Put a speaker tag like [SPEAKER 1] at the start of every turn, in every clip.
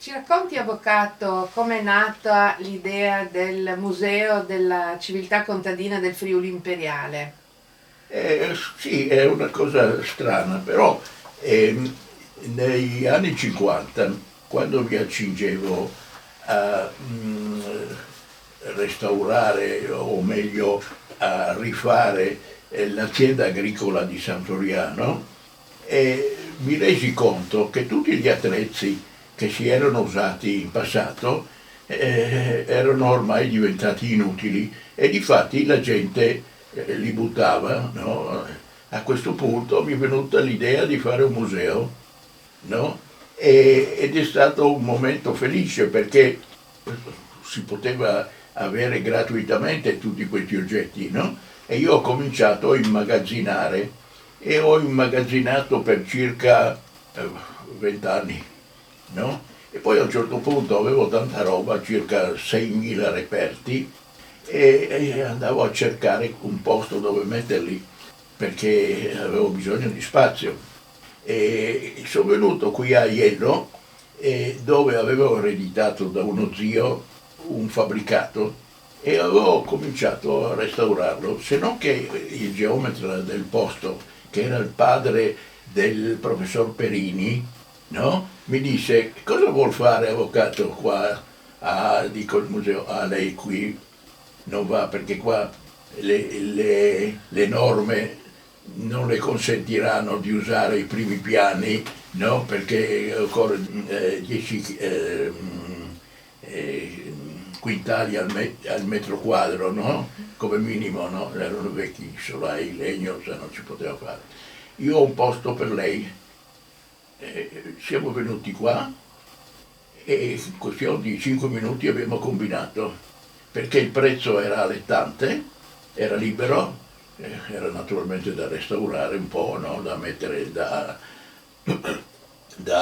[SPEAKER 1] Ci racconti, avvocato, come è nata l'idea del Museo della Civiltà Contadina del Friuli Imperiale?
[SPEAKER 2] Sì, è una cosa strana, però ehm, negli anni 50, quando mi accingevo a restaurare, o meglio a rifare l'azienda agricola di San Floriano, mi resi conto che tutti gli attrezzi che si erano usati in passato erano ormai diventati inutili e difatti la gente li buttava, no? A questo punto mi è venuta l'idea di fare un museo, no? Ed è stato un momento felice perché si poteva avere gratuitamente tutti questi oggetti, no? E io ho cominciato a immagazzinare e ho immagazzinato per circa 20 anni, no? E poi a un certo punto avevo tanta roba, circa 6.000 reperti, e andavo a cercare un posto dove metterli perché avevo bisogno di spazio. E sono venuto qui a Iello, dove avevo ereditato da uno zio un fabbricato e avevo cominciato a restaurarlo, se non che il geometra del posto, che era il padre del professor Perini, no? Mi disse: cosa vuol fare, avvocato, qua? Ah, dico il museo. Ah, lei qui non va perché qua le norme non le consentiranno di usare i primi piani, no? Perché occorre 10 quintali al metro quadro, no? Come minimo, no? Erano vecchi solai in legno, se non si poteva fare. Io ho un posto per lei, siamo venuti qua e in questione di 5 minuti abbiamo combinato, perché il prezzo era allettante, era libero, era naturalmente da restaurare un po', no? Da mettere, da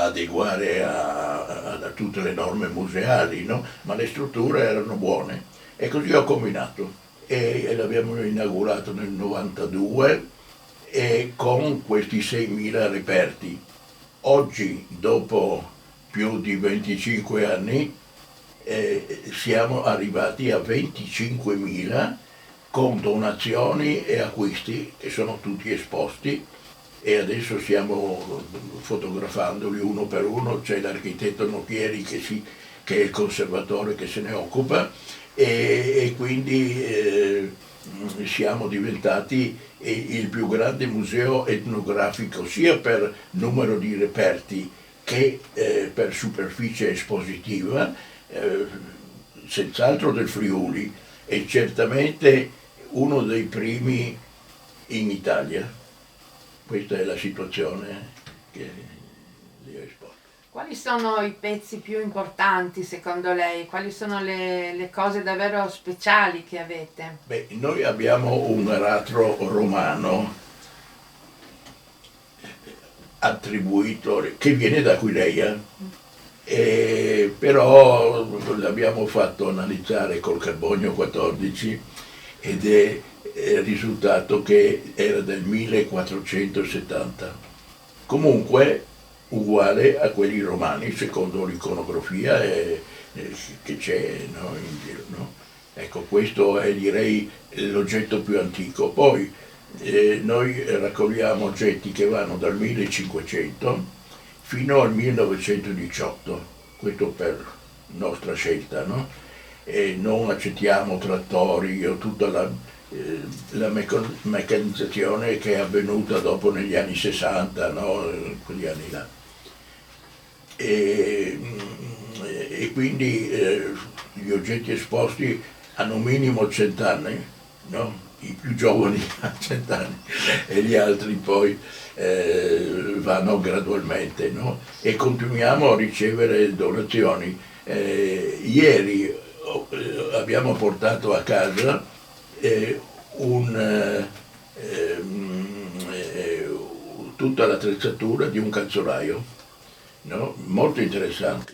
[SPEAKER 2] adeguare a tutte le norme museali, no? Ma le strutture erano buone. E così ho combinato e l'abbiamo inaugurato nel 92 e con questi 6.000 reperti. Oggi, dopo più di 25 anni, siamo arrivati a 25.000 con donazioni e acquisti che sono tutti esposti e adesso stiamo fotografandoli uno per uno. C'è l'architetto Nocchieri che è il conservatore che se ne occupa e quindi siamo diventati il più grande museo etnografico sia per numero di reperti che per superficie espositiva, eh, senz'altro del Friuli e certamente uno dei primi in Italia. Questa è la situazione che li ho esposto.
[SPEAKER 1] Quali sono i pezzi più importanti secondo lei? Quali sono le cose davvero speciali che avete?
[SPEAKER 2] Beh, noi abbiamo un aratro romano attribuito, che viene da Aquileia, però l'abbiamo fatto analizzare col carbonio 14 ed è risultato che era del 1470. Comunque uguale a quelli romani secondo l'iconografia che c'è, no, in giro. No? Ecco, questo è direi l'oggetto più antico. Poi noi raccogliamo oggetti che vanno dal 1500 fino al 1918, questo per nostra scelta, no? E non accettiamo trattori o tutta la meccanizzazione che è avvenuta dopo negli anni 60, no? Quegli anni là. E, e quindi gli oggetti esposti hanno minimo 100 anni, no? I più giovani hanno 100 anni e gli altri poi vanno gradualmente, no? E continuiamo a ricevere donazioni. Ieri abbiamo portato a casa un, tutta l'attrezzatura di un calzolaio, no? Molto interessante,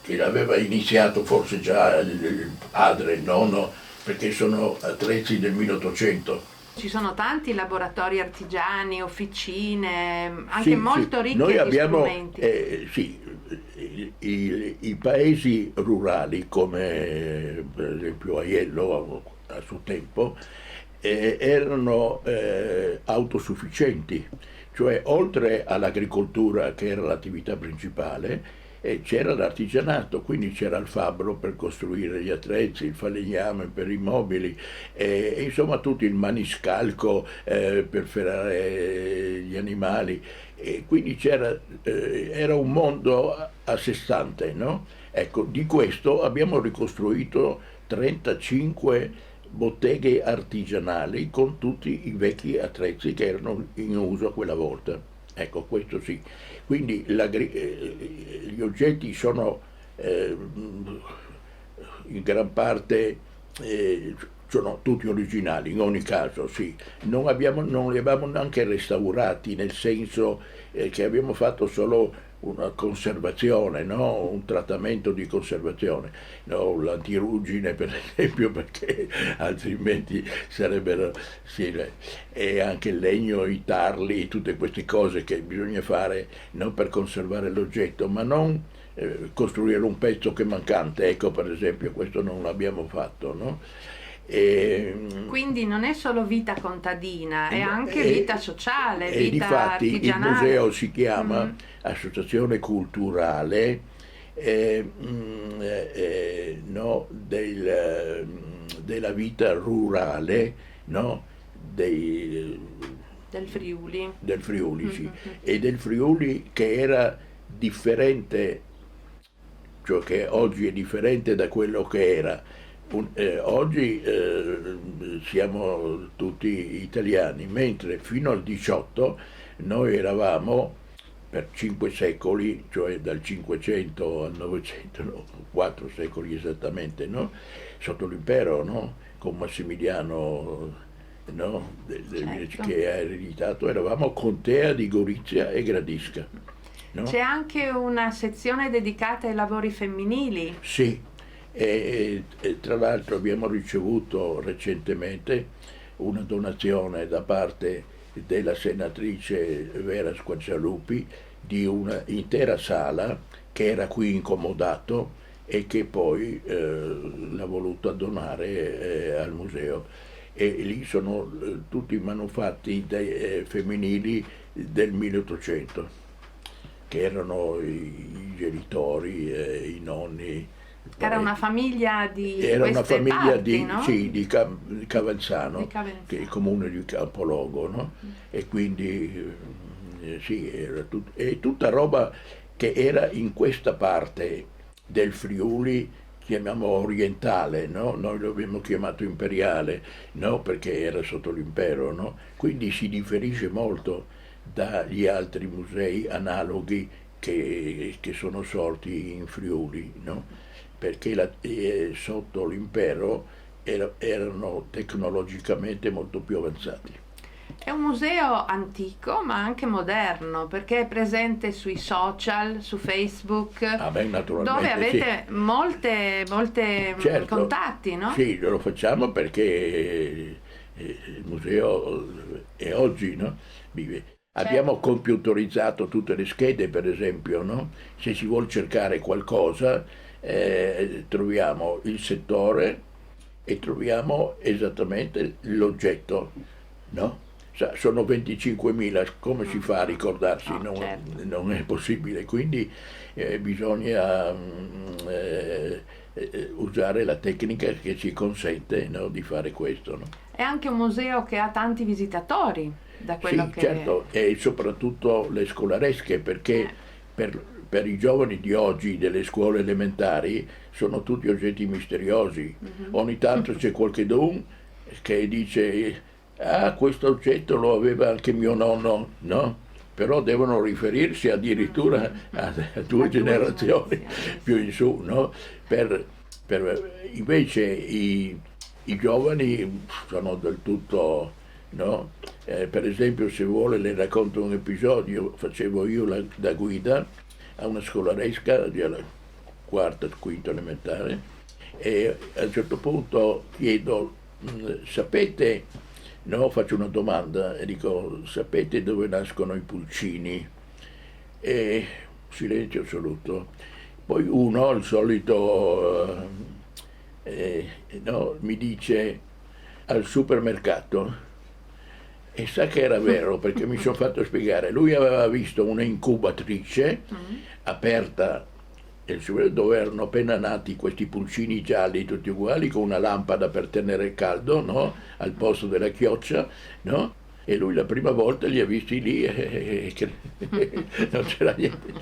[SPEAKER 2] che aveva iniziato forse già il padre, il nonno, perché sono attrezzi del 1800
[SPEAKER 1] Ci sono tanti laboratori artigiani, officine, anche
[SPEAKER 2] Sì,
[SPEAKER 1] molto
[SPEAKER 2] sì.
[SPEAKER 1] ricchi
[SPEAKER 2] Noi
[SPEAKER 1] di
[SPEAKER 2] abbiamo,
[SPEAKER 1] strumenti.
[SPEAKER 2] sì, i paesi rurali come per esempio Aiello a suo tempo erano autosufficienti, cioè oltre all'agricoltura che era l'attività principale c'era l'artigianato, quindi c'era il fabbro per costruire gli attrezzi, il falegname per i mobili, insomma tutto il maniscalco per ferrare gli animali, e quindi era un mondo a sé stante, no? Ecco, di questo abbiamo ricostruito 35 botteghe artigianali con tutti i vecchi attrezzi che erano in uso quella volta. Ecco, questo sì. Quindi gli oggetti sono in gran parte sono tutti originali, in ogni caso sì. Non li abbiamo neanche restaurati, nel senso che abbiamo fatto solo una conservazione, no? Un trattamento di conservazione, no? L'antiruggine per esempio, perché altrimenti sarebbero, sì, e anche il legno, i tarli, tutte queste cose che bisogna fare, non per conservare l'oggetto, ma non costruire un pezzo che è mancante, ecco, per esempio questo non l'abbiamo fatto, no?
[SPEAKER 1] Quindi non è solo vita contadina, è anche vita sociale,
[SPEAKER 2] e
[SPEAKER 1] vita
[SPEAKER 2] difatti il
[SPEAKER 1] artigianale.
[SPEAKER 2] museo si chiama
[SPEAKER 1] Mhm.
[SPEAKER 2] Associazione Culturale no, della vita rurale, no,
[SPEAKER 1] Del Friuli.
[SPEAKER 2] del Friuli, sì,
[SPEAKER 1] Mhm.
[SPEAKER 2] e del Friuli che era differente, cioè che oggi è differente da quello che era. Oggi siamo tutti italiani, mentre fino al 18 noi eravamo per 5 secoli, cioè dal 500 al 900, no, 4 secoli esattamente, no? Sotto l'impero, no? Con Massimiliano, no?
[SPEAKER 1] Certo.
[SPEAKER 2] Che ha ereditato, eravamo contea di Gorizia e Gradisca,
[SPEAKER 1] C'è
[SPEAKER 2] no?
[SPEAKER 1] anche una sezione dedicata ai lavori femminili.
[SPEAKER 2] Sì, e tra l'altro abbiamo ricevuto recentemente una donazione da parte della senatrice Vera Squarcialupi di una intera sala che era qui in comodato e che poi l'ha voluta donare al museo. E lì sono tutti manufatti femminili del 1800, che erano i genitori, i nonni, i
[SPEAKER 1] Era una
[SPEAKER 2] parenti.
[SPEAKER 1] famiglia di
[SPEAKER 2] Era una
[SPEAKER 1] queste
[SPEAKER 2] famiglia
[SPEAKER 1] parti, no?
[SPEAKER 2] sì, di
[SPEAKER 1] Di
[SPEAKER 2] Cavazzano, che è il
[SPEAKER 1] Cavenzano.
[SPEAKER 2] comune di Campologo, no? E quindi sì, è tutta roba che era in questa parte del Friuli, chiamiamo orientale, no? Noi lo abbiamo chiamato imperiale, no? Perché era sotto l'impero, no? Quindi si differisce molto dagli altri musei analoghi che sono sorti in Friuli, no? Perché sotto l'impero erano tecnologicamente molto più avanzati.
[SPEAKER 1] È un museo antico ma anche moderno perché è presente sui social, su Facebook,
[SPEAKER 2] Ah beh,
[SPEAKER 1] dove
[SPEAKER 2] naturalmente sì.
[SPEAKER 1] avete molte
[SPEAKER 2] Certo,
[SPEAKER 1] contatti, no?
[SPEAKER 2] sì, lo facciamo perché il museo è oggi, no? Vive. Abbiamo
[SPEAKER 1] Certo.
[SPEAKER 2] computerizzato tutte le schede, per esempio, no? Se si vuol cercare qualcosa, troviamo il settore e troviamo esattamente l'oggetto, no? Sono 25.000, come si fa a ricordarsi?
[SPEAKER 1] No, certo.
[SPEAKER 2] Non è possibile, quindi bisogna usare la tecnica che ci consente, no, di fare questo, no?
[SPEAKER 1] È anche un museo che ha tanti visitatori, da quello
[SPEAKER 2] Sì,
[SPEAKER 1] che...
[SPEAKER 2] certo, e soprattutto le scolaresche, perché
[SPEAKER 1] eh,
[SPEAKER 2] per i giovani di oggi delle scuole elementari sono tutti oggetti misteriosi. Ogni tanto c'è qualcuno che dice, ah, questo oggetto lo aveva anche mio nonno, no? Però devono riferirsi addirittura a due
[SPEAKER 1] a due
[SPEAKER 2] generazioni
[SPEAKER 1] generazioni,
[SPEAKER 2] più
[SPEAKER 1] sì.
[SPEAKER 2] in su, no? Invece i giovani sono del tutto, no? Per esempio, se vuole le racconto un episodio. Facevo io da guida a una scolaresca della quarta, quinta elementare, e a un certo punto chiedo, sapete no, faccio una domanda e dico, sapete dove nascono i pulcini? E silenzio assoluto. Poi uno, il solito, no, mi dice al supermercato. E sa che era vero perché mi sono fatto spiegare. Lui aveva visto una incubatrice aperta dove erano appena nati questi pulcini gialli tutti uguali con una lampada per tenere caldo, no? Al posto della chioccia, no? E lui la prima volta li ha visti lì e non c'era niente.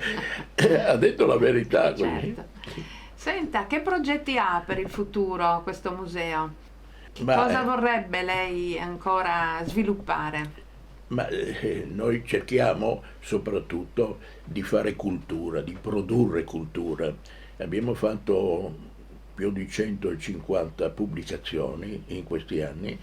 [SPEAKER 2] Ha detto la verità.
[SPEAKER 1] Certo. Senta, che progetti ha per il futuro questo museo?
[SPEAKER 2] Ma,
[SPEAKER 1] Cosa vorrebbe lei ancora sviluppare?
[SPEAKER 2] Ma noi cerchiamo soprattutto di fare cultura, di produrre cultura. Abbiamo fatto più di 150 pubblicazioni in questi anni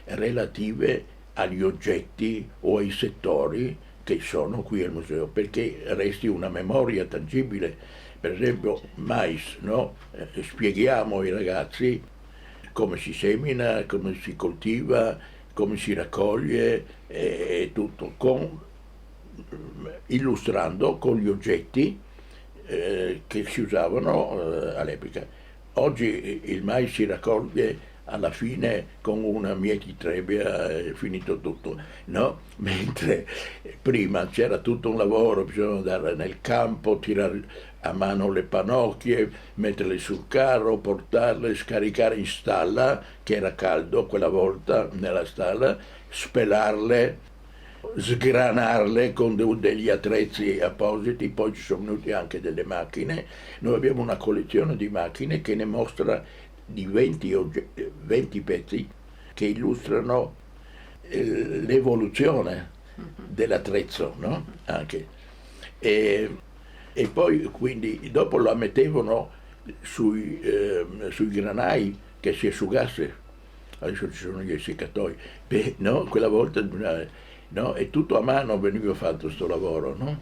[SPEAKER 2] relative agli oggetti o ai settori che sono qui al museo, perché resti una memoria tangibile. Per esempio mais, no? Spieghiamo ai ragazzi come si semina, come si coltiva, come si raccoglie e tutto, illustrando con gli oggetti che si usavano all'epoca. Oggi il mais si raccoglie alla fine con una mietitrebbia è finito tutto, no? Mentre prima c'era tutto un lavoro, bisognava andare nel campo, tirare a mano le pannocchie, metterle sul carro, portarle, scaricare in stalla, che era caldo quella volta nella stalla, spelarle, sgranarle con degli attrezzi appositi. Poi ci sono venute anche delle macchine. Noi abbiamo una collezione di macchine che ne mostra di 20 pezzi che illustrano l'evoluzione dell'attrezzo, no? Anche. E poi quindi dopo la mettevano sui granai che si asciugasse. Adesso ci sono gli essicatoi. Beh, no, quella volta no, è tutto a mano veniva fatto sto lavoro, no?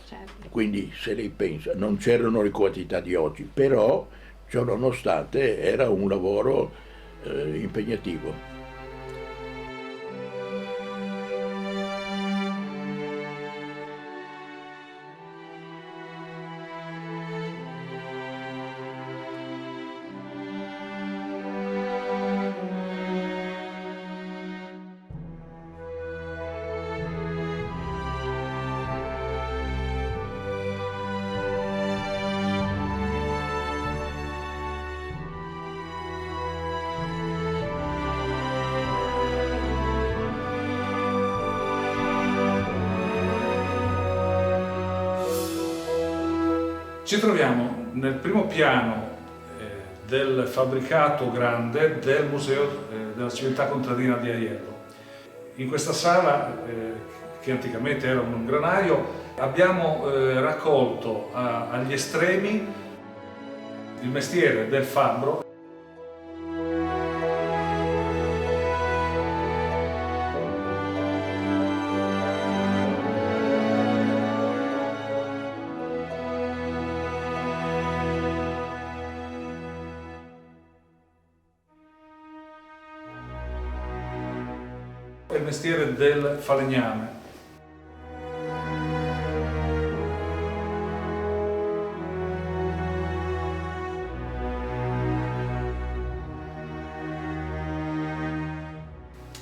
[SPEAKER 1] Certo.
[SPEAKER 2] Quindi se lei pensa, non c'erano le quantità di oggi, però ciò nonostante era un lavoro impegnativo.
[SPEAKER 3] Ci troviamo nel primo piano del fabbricato grande del Museo della Civiltà Contadina di Aiello. In questa sala, che anticamente era un granaio, abbiamo raccolto agli estremi il mestiere del fabbro. Il mestiere del falegname.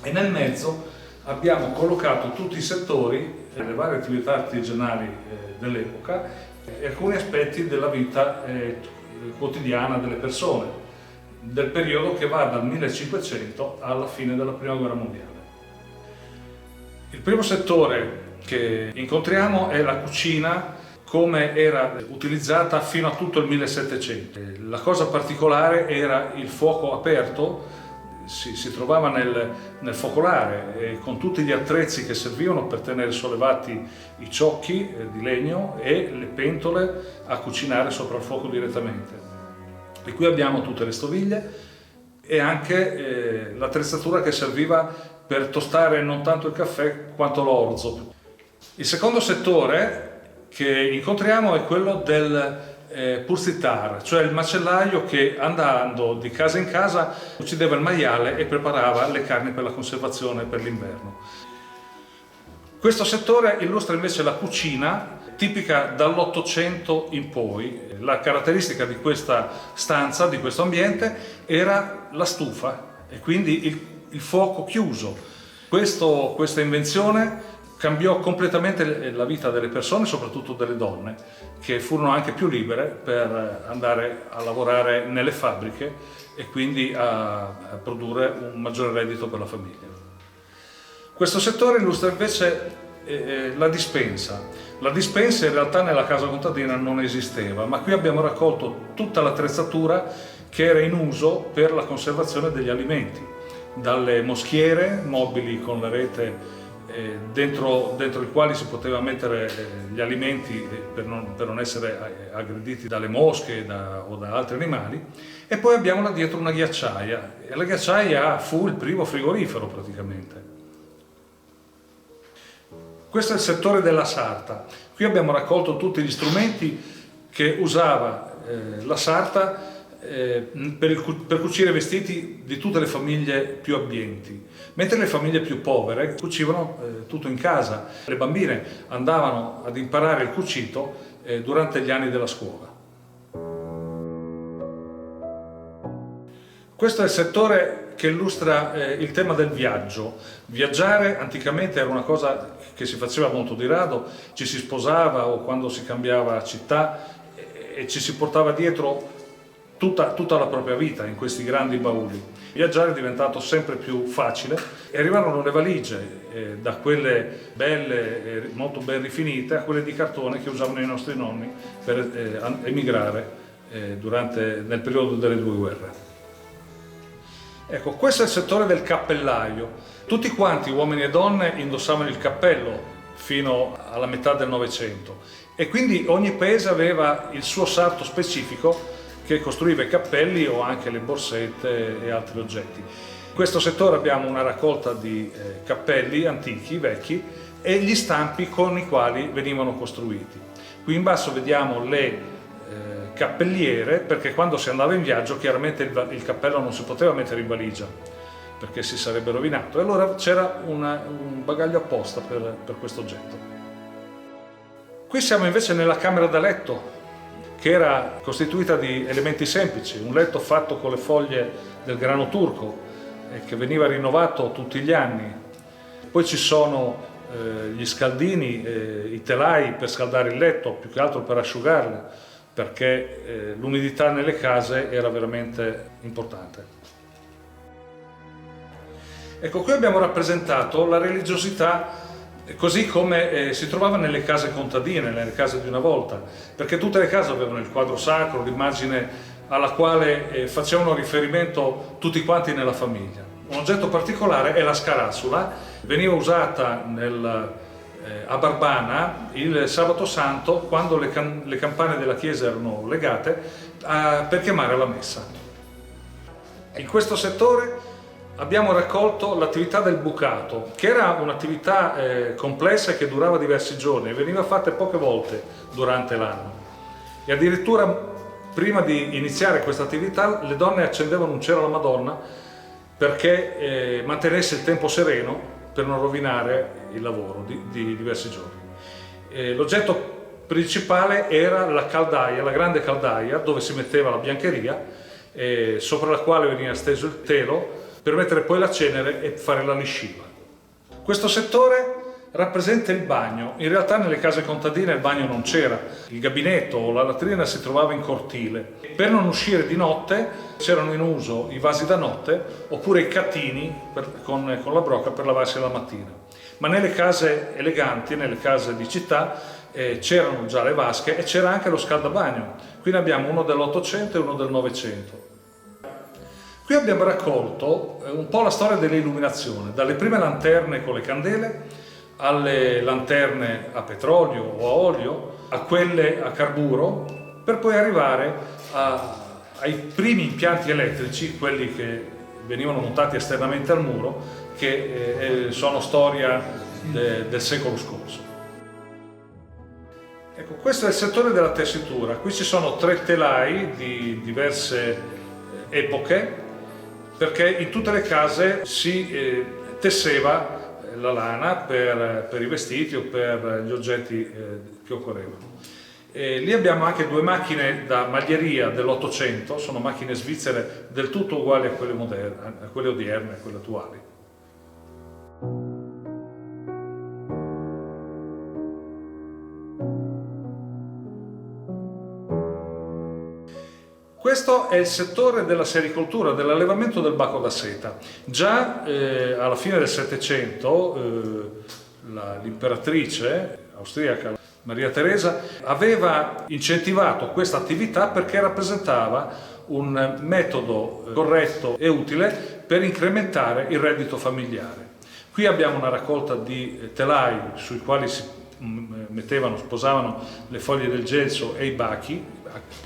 [SPEAKER 3] E nel mezzo abbiamo collocato tutti i settori, le varie attività artigianali dell'epoca e alcuni aspetti della vita quotidiana delle persone, del periodo che va dal 1500 alla fine della Prima Guerra Mondiale. Il primo settore che incontriamo è la cucina come era utilizzata fino a tutto il 1700. La cosa particolare era il fuoco aperto, si trovava nel focolare con tutti gli attrezzi che servivano per tenere sollevati i ciocchi di legno e le pentole a cucinare sopra il fuoco direttamente. E qui abbiamo tutte le stoviglie e anche l'attrezzatura che serviva per tostare non tanto il caffè quanto l'orzo. Il secondo settore che incontriamo è quello del pursitar, cioè il macellaio che andando di casa in casa uccideva il maiale e preparava le carni per la conservazione per l'inverno. Questo settore illustra invece la cucina tipica dall'800 in poi. La caratteristica di questa stanza, di questo ambiente, era la stufa e quindi il fuoco chiuso. Questa invenzione cambiò completamente la vita delle persone, soprattutto delle donne, che furono anche più libere per andare a lavorare nelle fabbriche e quindi a produrre un maggiore reddito per la famiglia. Questo settore illustra invece la dispensa. La dispensa in realtà nella casa contadina non esisteva, ma qui abbiamo raccolto tutta l'attrezzatura che era in uso per la conservazione degli alimenti, dalle moschiere mobili con la rete dentro i quali si poteva mettere gli alimenti per non essere aggrediti dalle mosche o da altri animali, e poi abbiamo là dietro una ghiacciaia, e la ghiacciaia fu il primo frigorifero praticamente. Questo è il settore della sarta. Qui abbiamo raccolto tutti gli strumenti che usava la sarta per cucire vestiti di tutte le famiglie più abbienti, mentre le famiglie più povere cucivano tutto in casa. Le bambine andavano ad imparare il cucito durante gli anni della scuola. Questo è il settore che illustra il tema del viaggio. Viaggiare anticamente era una cosa che si faceva molto di rado, ci si sposava o quando si cambiava città e ci si portava dietro tutta la propria vita in questi grandi bauli. Viaggiare è diventato sempre più facile e arrivarono le valigie, da quelle belle e molto ben rifinite a quelle di cartone che usavano i nostri nonni per emigrare nel periodo delle due guerre. Ecco, questo è il settore del cappellaio. Tutti quanti, uomini e donne, indossavano il cappello fino alla metà del Novecento e quindi ogni paese aveva il suo sarto specifico che costruiva i cappelli o anche le borsette e altri oggetti. In questo settore abbiamo una raccolta di cappelli antichi, vecchi, e gli stampi con i quali venivano costruiti. Qui in basso vediamo le cappelliere, perché quando si andava in viaggio chiaramente il cappello non si poteva mettere in valigia perché si sarebbe rovinato, e allora c'era un bagaglio apposta per questo oggetto. Qui siamo invece nella camera da letto, che era costituita di elementi semplici, un letto fatto con le foglie del grano turco che veniva rinnovato tutti gli anni. Poi ci sono gli scaldini, i telai per scaldare il letto, più che altro per asciugarlo, perché l'umidità nelle case era veramente importante. Ecco, qui abbiamo rappresentato la religiosità così come si trovava nelle case contadine, nelle case di una volta, perché tutte le case avevano il quadro sacro, l'immagine alla quale facevano riferimento tutti quanti nella famiglia. Un oggetto particolare è la scarassula, veniva usata a Barbana il sabato santo, quando le campane della chiesa erano legate, per chiamare la messa. In questo settore abbiamo raccolto l'attività del bucato, che era un'attività complessa e che durava diversi giorni e veniva fatta poche volte durante l'anno. E addirittura prima di iniziare questa attività le donne accendevano un cero alla Madonna perché mantenesse il tempo sereno per non rovinare il lavoro di diversi giorni. L'oggetto principale era la caldaia, la grande caldaia dove si metteva la biancheria, sopra la quale veniva steso il telo per mettere poi la cenere e fare la lisciva. Questo settore rappresenta il bagno. In realtà nelle case contadine il bagno non c'era, il gabinetto o la latrina si trovava in cortile. Per non uscire di notte c'erano in uso i vasi da notte oppure i catini con la brocca per lavarsi la mattina. Ma nelle case eleganti, nelle case di città, c'erano già le vasche e c'era anche lo scaldabagno. Qui ne abbiamo uno dell'800 e uno del 900. Qui abbiamo raccolto un po' la storia dell'illuminazione, dalle prime lanterne con le candele alle lanterne a petrolio o a olio, a quelle a carburo, per poi arrivare ai primi impianti elettrici, quelli che venivano montati esternamente al muro, che sono storia del secolo scorso. Ecco, questo è il settore della tessitura. Qui ci sono 3 telai di diverse epoche, perché in tutte le case si tesseva la lana per i vestiti o per gli oggetti che occorrevano. Lì abbiamo anche 2 macchine da maglieria dell'800, sono macchine svizzere del tutto uguali a quelle moderne, a quelle odierne, a quelle attuali. Questo è il settore della sericoltura, dell'allevamento del bacco da seta. Già alla fine del Settecento l'imperatrice austriaca Maria Teresa aveva incentivato questa attività perché rappresentava un metodo corretto e utile per incrementare il reddito familiare. Qui abbiamo una raccolta di telai sui quali si sposavano le foglie del gelso e i bachi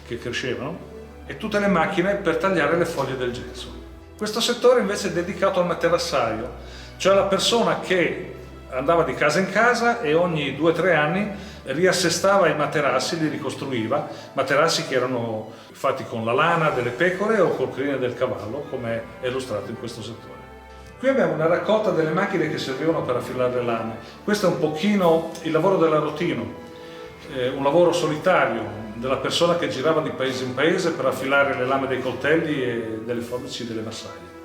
[SPEAKER 3] che crescevano, e tutte le macchine per tagliare le foglie del gesso. Questo settore invece è dedicato al materassaio, cioè la persona che andava di casa in casa e ogni 2 o 3 anni riassestava i materassi, li ricostruiva, materassi che erano fatti con la lana delle pecore o col crinale del cavallo, come è illustrato in questo settore. Qui abbiamo una raccolta delle macchine che servivano per affilare le lame. Questo è un pochino il lavoro dell'arrotino, un lavoro solitario della persona che girava di paese in paese per affilare le lame dei coltelli e delle forbici e delle massaie.